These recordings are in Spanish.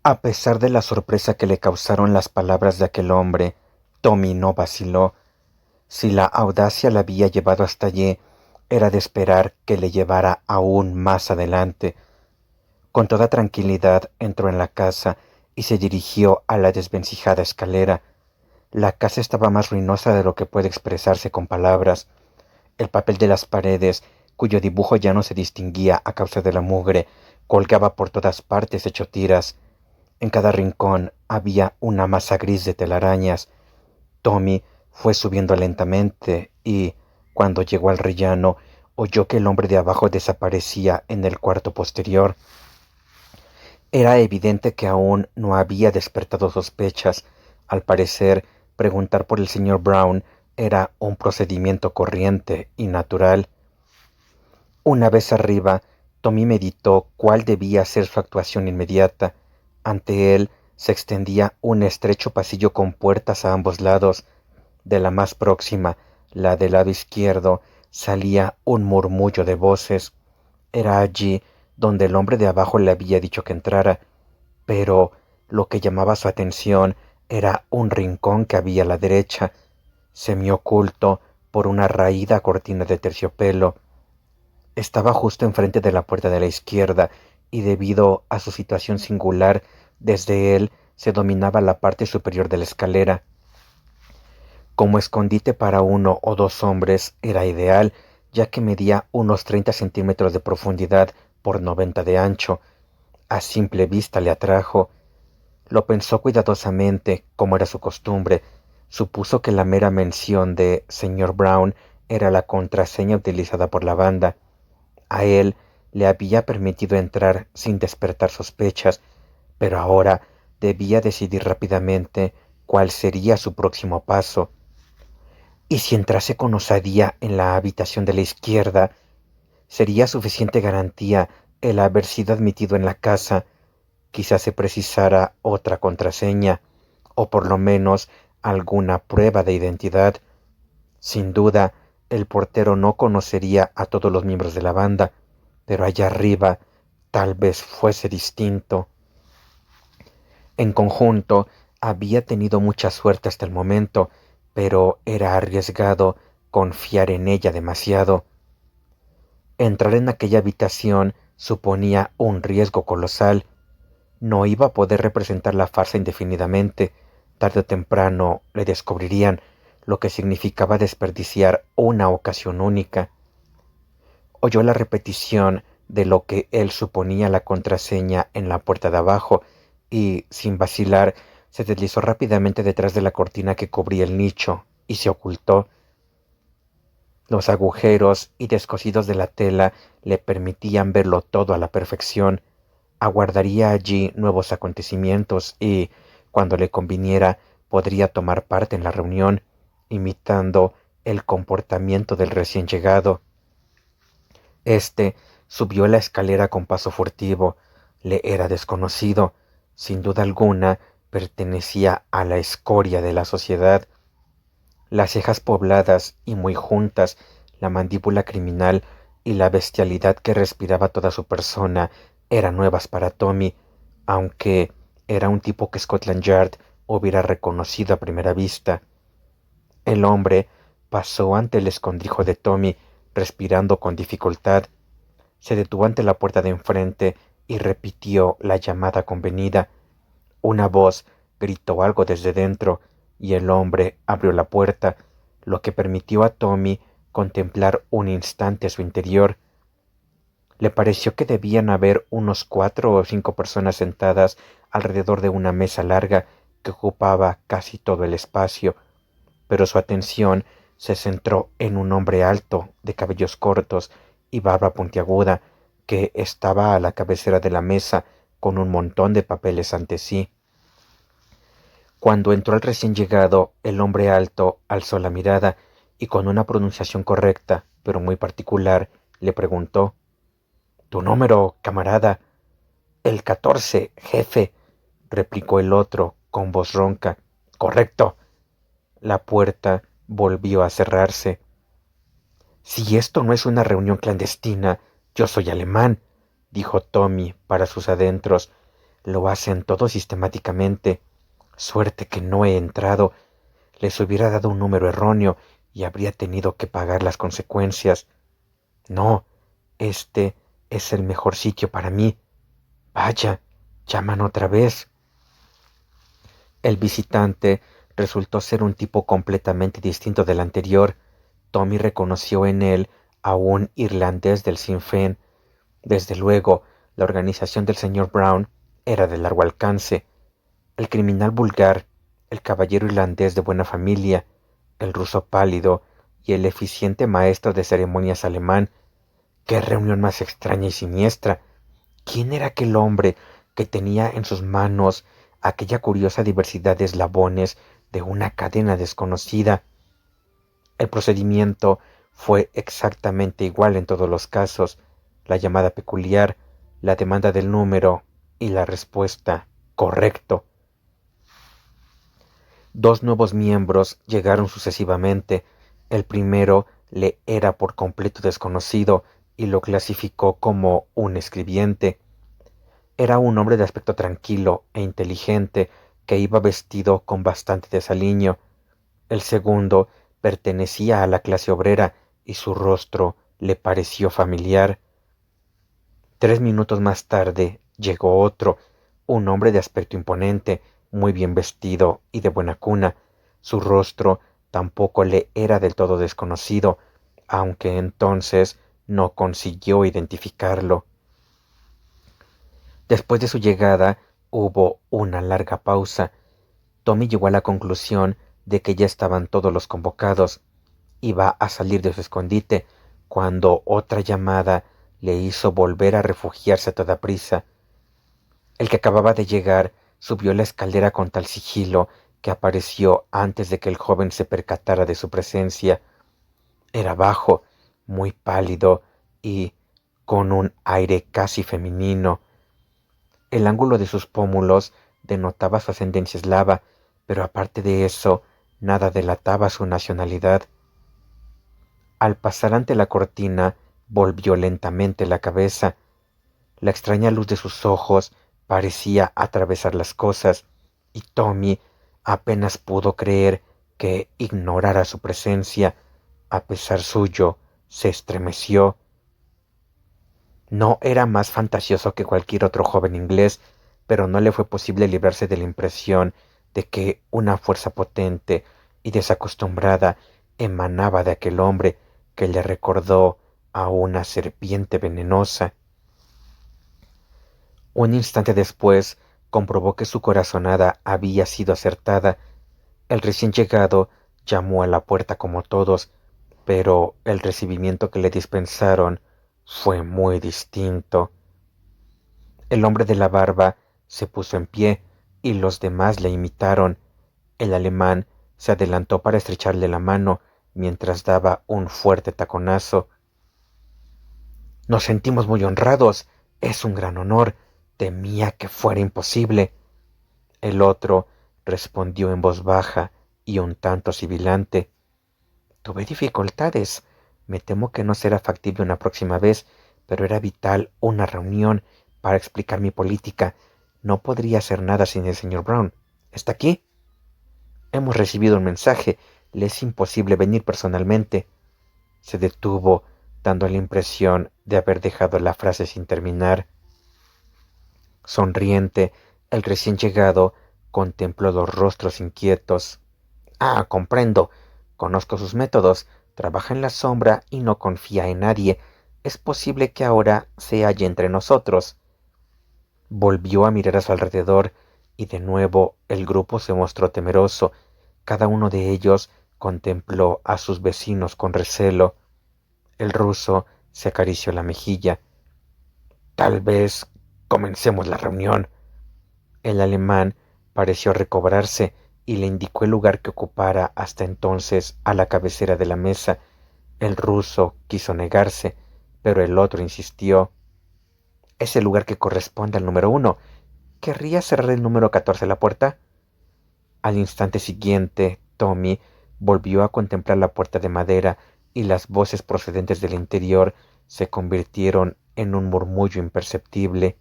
A pesar de la sorpresa que le causaron las palabras de aquel hombre, Tommy no vaciló. Si la audacia la había llevado hasta allí, era de esperar que le llevara aún más adelante. Con toda tranquilidad entró en la casa y se dirigió a la desvencijada escalera. La casa estaba más ruinosa de lo que puede expresarse con palabras. El papel de las paredes, cuyo dibujo ya no se distinguía a causa de la mugre, colgaba por todas partes hecho tiras. En cada rincón había una masa gris de telarañas. Tommy fue subiendo lentamente y, cuando llegó al rellano, oyó que el hombre de abajo desaparecía en el cuarto posterior. Era evidente que aún no había despertado sospechas. Al parecer, preguntar por el señor Brown era un procedimiento corriente y natural. Una vez arriba, Tommy meditó cuál debía ser su actuación inmediata. Ante él se extendía un estrecho pasillo con puertas a ambos lados. De la más próxima, la del lado izquierdo, salía un murmullo de voces. Era allí donde el hombre de abajo le había dicho que entrara, pero lo que llamaba su atención era un rincón que había a la derecha, semioculto por una raída cortina de terciopelo. Estaba justo enfrente de la puerta de la izquierda, y debido a su situación singular, desde él se dominaba la parte superior de la escalera. Como escondite para uno o dos hombres era ideal, ya que medía unos 30 centímetros de profundidad por 90 de ancho. A simple vista le atrajo. Lo pensó cuidadosamente, como era su costumbre. Supuso que la mera mención de señor Brown era la contraseña utilizada por la banda. A él le había permitido entrar sin despertar sospechas, pero ahora debía decidir rápidamente cuál sería su próximo paso. Y si entrase con osadía en la habitación de la izquierda, sería suficiente garantía el haber sido admitido en la casa. Quizás se precisara otra contraseña, o por lo menos alguna prueba de identidad. Sin duda, el portero no conocería a todos los miembros de la banda, pero allá arriba tal vez fuese distinto. En conjunto, había tenido mucha suerte hasta el momento, pero era arriesgado confiar en ella demasiado. Entrar en aquella habitación suponía un riesgo colosal. No iba a poder representar la farsa indefinidamente. Tarde o temprano le descubrirían, lo que significaba desperdiciar una ocasión única. Oyó la repetición de lo que él suponía la contraseña en la puerta de abajo y, sin vacilar, se deslizó rápidamente detrás de la cortina que cubría el nicho y se ocultó. Los agujeros y descosidos de la tela le permitían verlo todo a la perfección. Aguardaría allí nuevos acontecimientos y, cuando le conviniera, podría tomar parte en la reunión, imitando el comportamiento del recién llegado. Este subió la escalera con paso furtivo. Le era desconocido. Sin duda alguna, pertenecía a la escoria de la sociedad. Las cejas pobladas y muy juntas, la mandíbula criminal y la bestialidad que respiraba toda su persona eran nuevas para Tommy, aunque era un tipo que Scotland Yard hubiera reconocido a primera vista. El hombre pasó ante el escondrijo de Tommy, respirando con dificultad. Se detuvo ante la puerta de enfrente y repitió la llamada convenida. Una voz gritó algo desde dentro y el hombre abrió la puerta, lo que permitió a Tommy contemplar un instante su interior. Le pareció que debían haber unos 4 o 5 personas sentadas alrededor de una mesa larga que ocupaba casi todo el espacio, pero su atención se centró en un hombre alto, de cabellos cortos y barba puntiaguda, que estaba a la cabecera de la mesa con un montón de papeles ante sí. Cuando entró el recién llegado, el hombre alto alzó la mirada y con una pronunciación correcta, pero muy particular, le preguntó: «¿Tu número, camarada?» «El 14, jefe», replicó el otro con voz ronca. «Correcto». La puerta volvió a cerrarse. «Si esto no es una reunión clandestina, yo soy alemán», dijo Tommy para sus adentros. Lo hacen todo sistemáticamente. Suerte que no he entrado. Les hubiera dado un número erróneo y habría tenido que pagar las consecuencias. No, este es el mejor sitio para mí. Vaya, llaman otra vez. El visitante resultó ser un tipo completamente distinto del anterior. Tommy reconoció en él a un irlandés del Sinn Féin. Desde luego, la organización del señor Brown era de largo alcance. El criminal vulgar, el caballero irlandés de buena familia, el ruso pálido y el eficiente maestro de ceremonias alemán. ¡Qué reunión más extraña y siniestra! ¿Quién era aquel hombre que tenía en sus manos aquella curiosa diversidad de eslabones de una cadena desconocida? El procedimiento fue exactamente igual en todos los casos: la llamada peculiar, la demanda del número y la respuesta correcto. Dos nuevos miembros llegaron sucesivamente. El primero le era por completo desconocido y lo clasificó como un escribiente. Era un hombre de aspecto tranquilo e inteligente que iba vestido con bastante desaliño. El segundo pertenecía a la clase obrera y su rostro le pareció familiar. 3 minutos más tarde llegó otro, un hombre de aspecto imponente, muy bien vestido y de buena cuna. Su rostro tampoco le era del todo desconocido, aunque entonces no consiguió identificarlo. Después de su llegada hubo una larga pausa. Tommy llegó a la conclusión de que ya estaban todos los convocados. Iba a salir de su escondite cuando otra llamada le hizo volver a refugiarse a toda prisa. El que acababa de llegar subió la escalera con tal sigilo que apareció antes de que el joven se percatara de su presencia. Era bajo, muy pálido y con un aire casi femenino. El ángulo de sus pómulos denotaba su ascendencia eslava, pero aparte de eso, nada delataba su nacionalidad. Al pasar ante la cortina, volvió lentamente la cabeza. La extraña luz de sus ojos parecía atravesar las cosas, y Tommy apenas pudo creer que ignorara su presencia. A pesar suyo, se estremeció. No era más fantasioso que cualquier otro joven inglés, pero no le fue posible librarse de la impresión de que una fuerza potente y desacostumbrada emanaba de aquel hombre que le recordó a una serpiente venenosa. Un instante después comprobó que su corazonada había sido acertada. El recién llegado llamó a la puerta como todos, pero el recibimiento que le dispensaron fue muy distinto. El hombre de la barba se puso en pie y los demás le imitaron. El alemán se adelantó para estrecharle la mano mientras daba un fuerte taconazo. Nos sentimos muy honrados. Es un gran honor. Temía que fuera imposible. El otro respondió en voz baja y un tanto sibilante. Tuve dificultades. Me temo que no será factible una próxima vez, pero era vital una reunión para explicar mi política. No podría hacer nada sin el señor Brown. ¿Está aquí? Hemos recibido un mensaje. Le es imposible venir personalmente. Se detuvo, dando la impresión de haber dejado la frase sin terminar. Sonriente, el recién llegado contempló los rostros inquietos. Ah, comprendo. Conozco sus métodos. Trabaja en la sombra y no confía en nadie. Es posible que ahora se halle entre nosotros. Volvió a mirar a su alrededor y de nuevo el grupo se mostró temeroso. Cada uno de ellos contempló a sus vecinos con recelo. El ruso se acarició la mejilla. Tal vez comencemos la reunión. El alemán pareció recobrarse y le indicó el lugar que ocupara hasta entonces a la cabecera de la mesa. El ruso quiso negarse, pero el otro insistió. Es el lugar que corresponde al número 1. ¿Querría cerrar el número 14 la puerta? Al instante siguiente, Tommy volvió a contemplar la puerta de madera y las voces procedentes del interior se convirtieron en un murmullo imperceptible.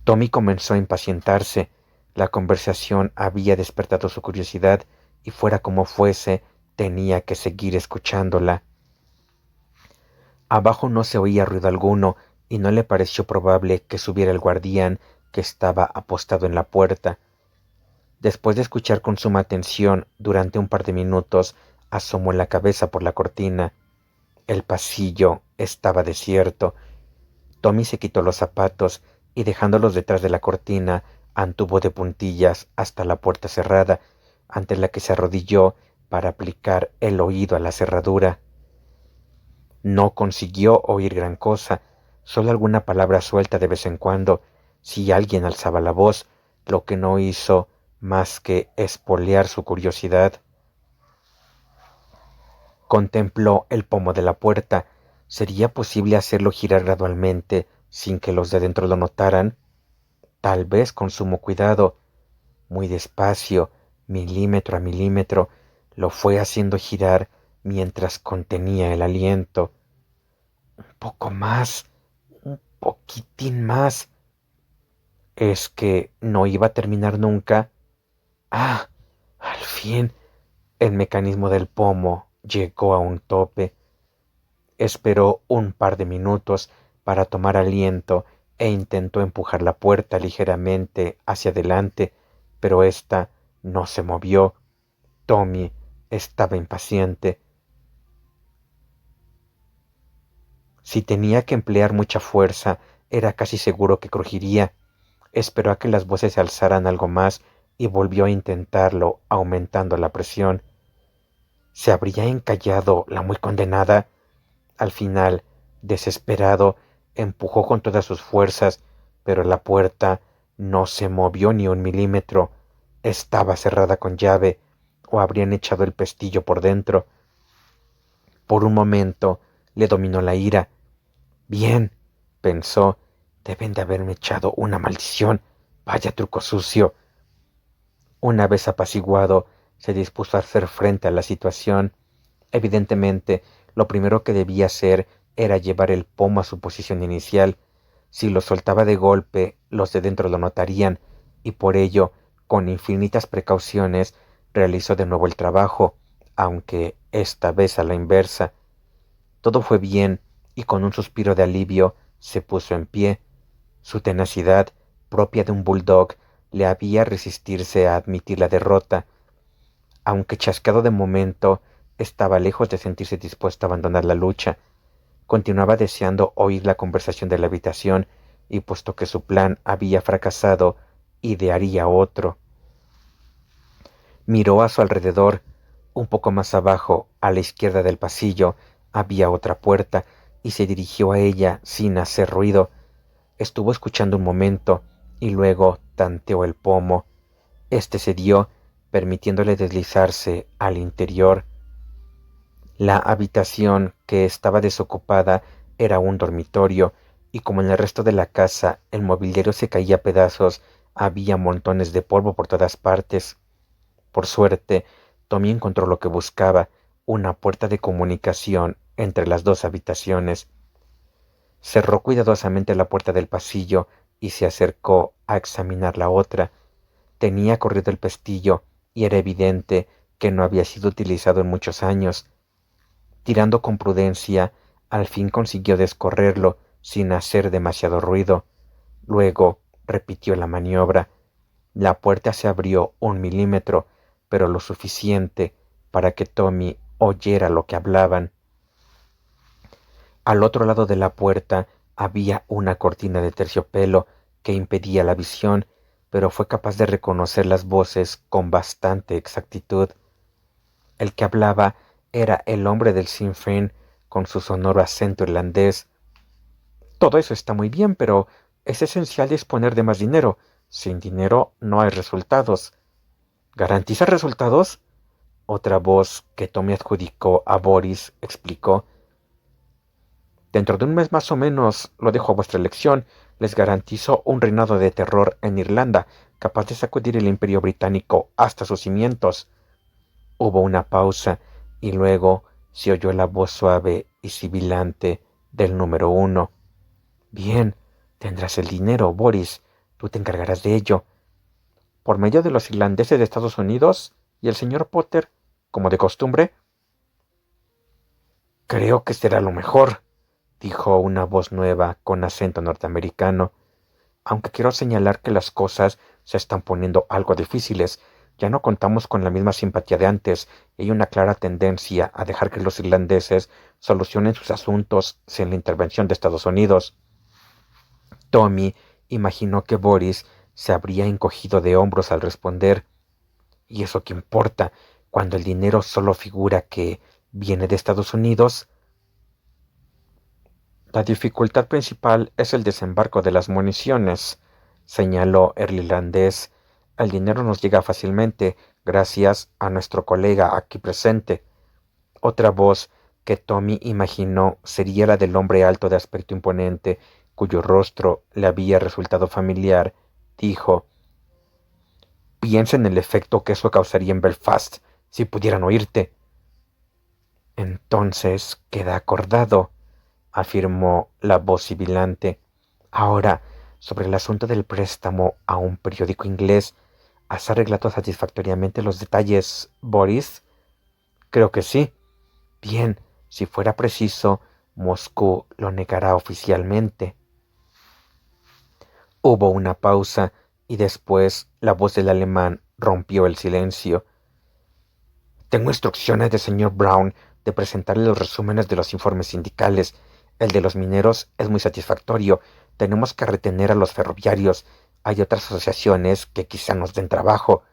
Tommy comenzó a impacientarse. La conversación había despertado su curiosidad y fuera como fuese, tenía que seguir escuchándola. Abajo no se oía ruido alguno y no le pareció probable que subiera el guardián que estaba apostado en la puerta. Después de escuchar con suma atención durante un par de minutos, asomó la cabeza por la cortina. El pasillo estaba desierto. Tommy se quitó los zapatos y dejándolos detrás de la cortina, anduvo de puntillas hasta la puerta cerrada, ante la que se arrodilló para aplicar el oído a la cerradura. No consiguió oír gran cosa, solo alguna palabra suelta de vez en cuando, si alguien alzaba la voz, lo que no hizo más que espolear su curiosidad. Contempló el pomo de la puerta. ¿Sería posible hacerlo girar gradualmente sin que los de dentro lo notaran? Tal vez con sumo cuidado. Muy despacio, milímetro a milímetro, lo fue haciendo girar mientras contenía el aliento. Un poco más, un poquitín más. ¿Es que no iba a terminar nunca? ¡Ah! Al fin, el mecanismo del pomo llegó a un tope. Esperó un par de minutos para tomar aliento e intentó empujar la puerta ligeramente hacia adelante, pero ésta no se movió. Tommy estaba impaciente. Si tenía que emplear mucha fuerza, era casi seguro que crujiría. Esperó a que las voces se alzaran algo más y volvió a intentarlo, aumentando la presión. ¿Se habría encallado la muy condenada? Al final, desesperado, empujó con todas sus fuerzas, pero la puerta no se movió ni un milímetro. Estaba cerrada con llave, o habrían echado el pestillo por dentro. Por un momento le dominó la ira. Bien, pensó, deben de haberme echado una maldición. Vaya truco sucio. Una vez apaciguado, se dispuso a hacer frente a la situación. Evidentemente, lo primero que debía hacer era llevar el pomo a su posición inicial. Si lo soltaba de golpe, los de dentro lo notarían, y por ello, con infinitas precauciones, realizó de nuevo el trabajo, aunque esta vez a la inversa. Todo fue bien, y con un suspiro de alivio se puso en pie. Su tenacidad, propia de un bulldog, le había resistirse a admitir la derrota. Aunque chasqueado de momento, estaba lejos de sentirse dispuesto a abandonar la lucha. Continuaba deseando oír la conversación de la habitación, y puesto que su plan había fracasado, idearía otro. Miró a su alrededor. Un poco más abajo, a la izquierda del pasillo, había otra puerta, y se dirigió a ella sin hacer ruido. Estuvo escuchando un momento, y luego tanteó el pomo. Este cedió, permitiéndole deslizarse al interior. La habitación, que estaba desocupada, era un dormitorio, y como en el resto de la casa el mobiliario se caía a pedazos, había montones de polvo por todas partes. Por suerte, Tommy encontró lo que buscaba, una puerta de comunicación entre las dos habitaciones. Cerró cuidadosamente la puerta del pasillo y se acercó a examinar la otra. Tenía corrido el pestillo y era evidente que no había sido utilizado en muchos años. Tirando con prudencia, al fin consiguió descorrerlo sin hacer demasiado ruido. Luego repitió la maniobra. La puerta se abrió un milímetro, pero lo suficiente para que Tommy oyera lo que hablaban. Al otro lado de la puerta había una cortina de terciopelo que impedía la visión, pero fue capaz de reconocer las voces con bastante exactitud. El que hablaba era el hombre del Sinn Féin, con su sonoro acento irlandés. Todo eso está muy bien, pero es esencial disponer de más dinero. Sin dinero no hay resultados. ¿Garantiza resultados? Otra voz que Tommy adjudicó a Boris explicó. Dentro de un mes más o menos, lo dejo a vuestra elección, les garantizo un reinado de terror en Irlanda, capaz de sacudir el imperio británico hasta sus cimientos. Hubo una pausa, y luego se oyó la voz suave y sibilante del número 1. Bien, tendrás el dinero, Boris. Tú te encargarás de ello, por medio de los irlandeses de Estados Unidos y el señor Potter, como de costumbre. Creo que será lo mejor, dijo una voz nueva con acento norteamericano, aunque quiero señalar que las cosas se están poniendo algo difíciles. Ya no contamos con la misma simpatía de antes y hay una clara tendencia a dejar que los irlandeses solucionen sus asuntos sin la intervención de Estados Unidos. Tommy imaginó que Boris se habría encogido de hombros al responder. ¿Y eso qué importa cuando el dinero solo figura que viene de Estados Unidos? La dificultad principal es el desembarco de las municiones, señaló el irlandés. El dinero nos llega fácilmente gracias a nuestro colega aquí presente. Otra voz que Tommy imaginó sería la del hombre alto de aspecto imponente, cuyo rostro le había resultado familiar, dijo: piensa en el efecto que eso causaría en Belfast si pudieran oírte. Entonces queda acordado, afirmó la voz sibilante. Ahora, sobre el asunto del préstamo a un periódico inglés, ¿has arreglado satisfactoriamente los detalles, Boris? Creo que sí. Bien, si fuera preciso, Moscú lo negará oficialmente. Hubo una pausa y después la voz del alemán rompió el silencio. Tengo instrucciones del señor Brown de presentarle los resúmenes de los informes sindicales. El de los mineros es muy satisfactorio. Tenemos que retener a los ferroviarios. Hay otras asociaciones que quizá nos den trabajo.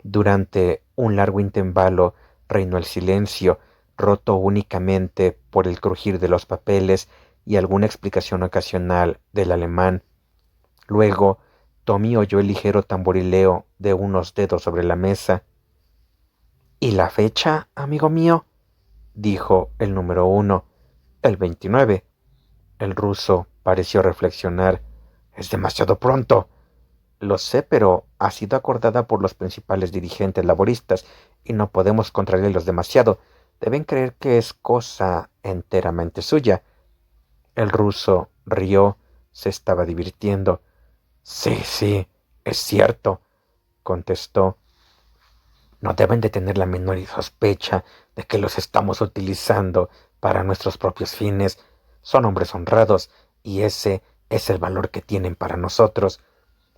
Durante un largo intervalo reinó el silencio, roto únicamente por el crujir de los papeles y alguna explicación ocasional del alemán. Luego, Tommy oyó el ligero tamborileo de unos dedos sobre la mesa. ¿Y la fecha, amigo mío? Dijo el número 1. El 29. El ruso pareció reflexionar. Es demasiado pronto. Lo sé, pero ha sido acordada por los principales dirigentes laboristas y no podemos contrariarlos demasiado. Deben creer que es cosa enteramente suya. El ruso rió. Se estaba divirtiendo. Sí, sí, es cierto, contestó. No deben de tener la menor sospecha de que los estamos utilizando para nuestros propios fines. Son hombres honrados y ese es el valor que tienen para nosotros.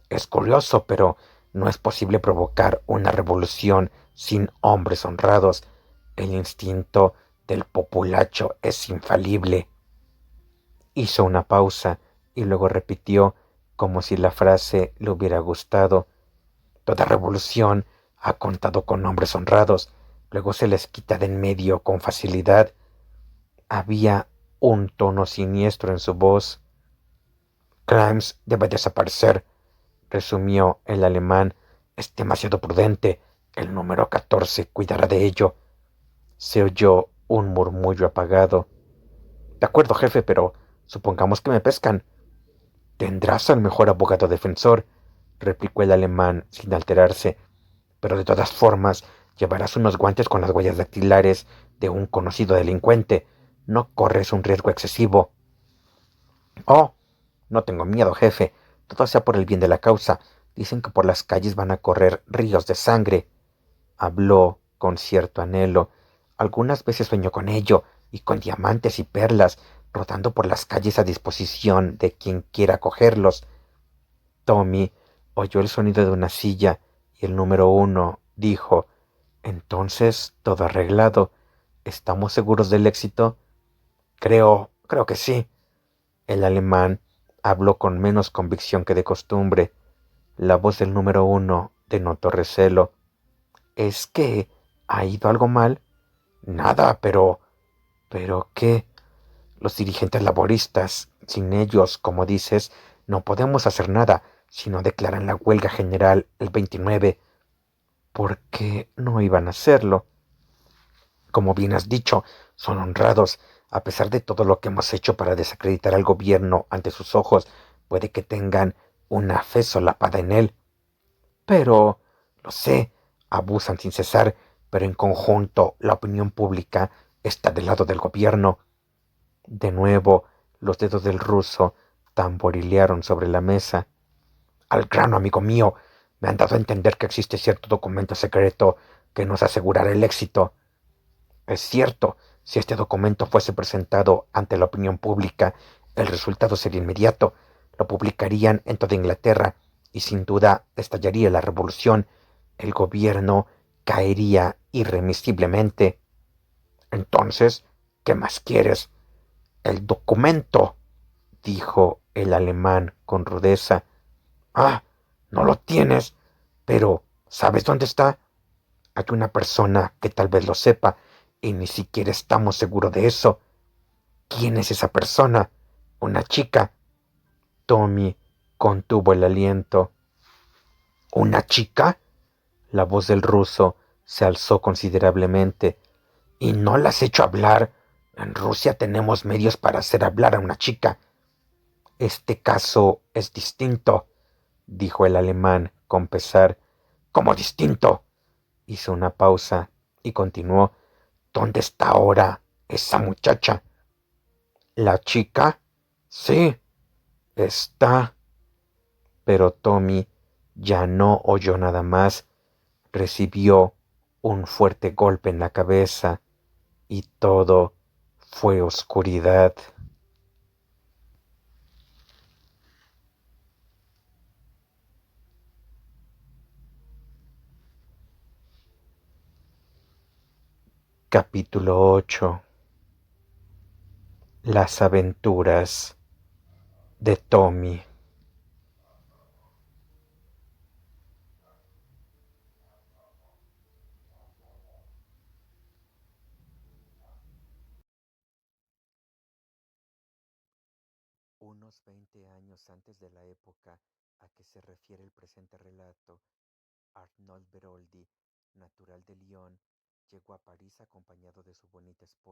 Es curioso, pero no es posible provocar una revolución sin hombres honrados. El instinto del populacho es infalible. Hizo una pausa y luego repitió, como si la frase le hubiera gustado. Toda revolución ha contado con hombres honrados, luego se les quita de en medio con facilidad. Había un tono siniestro en su voz. Grimes debe desaparecer, resumió el alemán. Es demasiado prudente. El número 14 cuidará de ello. Se oyó un murmullo apagado. De acuerdo, jefe, pero supongamos que me pescan. Tendrás al mejor abogado defensor, replicó el alemán sin alterarse. Pero de todas formas, llevarás unos guantes con las huellas dactilares de un conocido delincuente. No corres un riesgo excesivo. Oh, no tengo miedo, jefe. Todo sea por el bien de la causa. Dicen que por las calles van a correr ríos de sangre. Habló con cierto anhelo. Algunas veces sueño con ello, y con diamantes y perlas, rodando por las calles a disposición de quien quiera cogerlos. Tommy oyó el sonido de una silla y el número 1 dijo: entonces, todo arreglado. ¿Estamos seguros del éxito? Creo que sí. El alemán habló con menos convicción que de costumbre. La voz del número 1 denotó recelo. ¿Es que ha ido algo mal? Nada, pero... ¿Pero qué? Los dirigentes laboristas, sin ellos, como dices, no podemos hacer nada si no declaran la huelga general el 29. ¿Por qué no iban a hacerlo? Como bien has dicho, son honrados. A pesar de todo lo que hemos hecho para desacreditar al gobierno ante sus ojos, puede que tengan una fe solapada en él. Pero, lo sé, abusan sin cesar, pero en conjunto la opinión pública está del lado del gobierno. De nuevo, los dedos del ruso tamborilearon sobre la mesa. Al grano, amigo mío. Me han dado a entender que existe cierto documento secreto que nos asegurará el éxito. Es cierto, si este documento fuese presentado ante la opinión pública, el resultado sería inmediato. Lo publicarían en toda Inglaterra y sin duda estallaría la revolución. El gobierno caería irremisiblemente. Entonces, ¿qué más quieres? El documento, dijo el alemán con rudeza. Ah, no lo tienes, pero ¿sabes dónde está? Hay una persona que tal vez lo sepa y ni siquiera estamos seguros de eso. ¿Quién es esa persona? Una chica. Tommy contuvo el aliento. ¿Una chica? La voz del ruso se alzó considerablemente. ¿Y no la has hecho hablar? En Rusia tenemos medios para hacer hablar a una chica. Este caso es distinto, dijo el alemán con pesar. ¿Cómo distinto? Hizo una pausa y continuó. ¿Dónde está ahora esa muchacha? ¿La chica? Sí, está. Pero Tommy ya no oyó nada más. Recibió un fuerte golpe en la cabeza y todo fue oscuridad. Capítulo 8. Las aventuras de Tommy. Unos 20 años antes de la época a que se refiere el presente relato, Arnold Beroldi, natural de Lyon, llegó a París acompañado de su bonita esposa.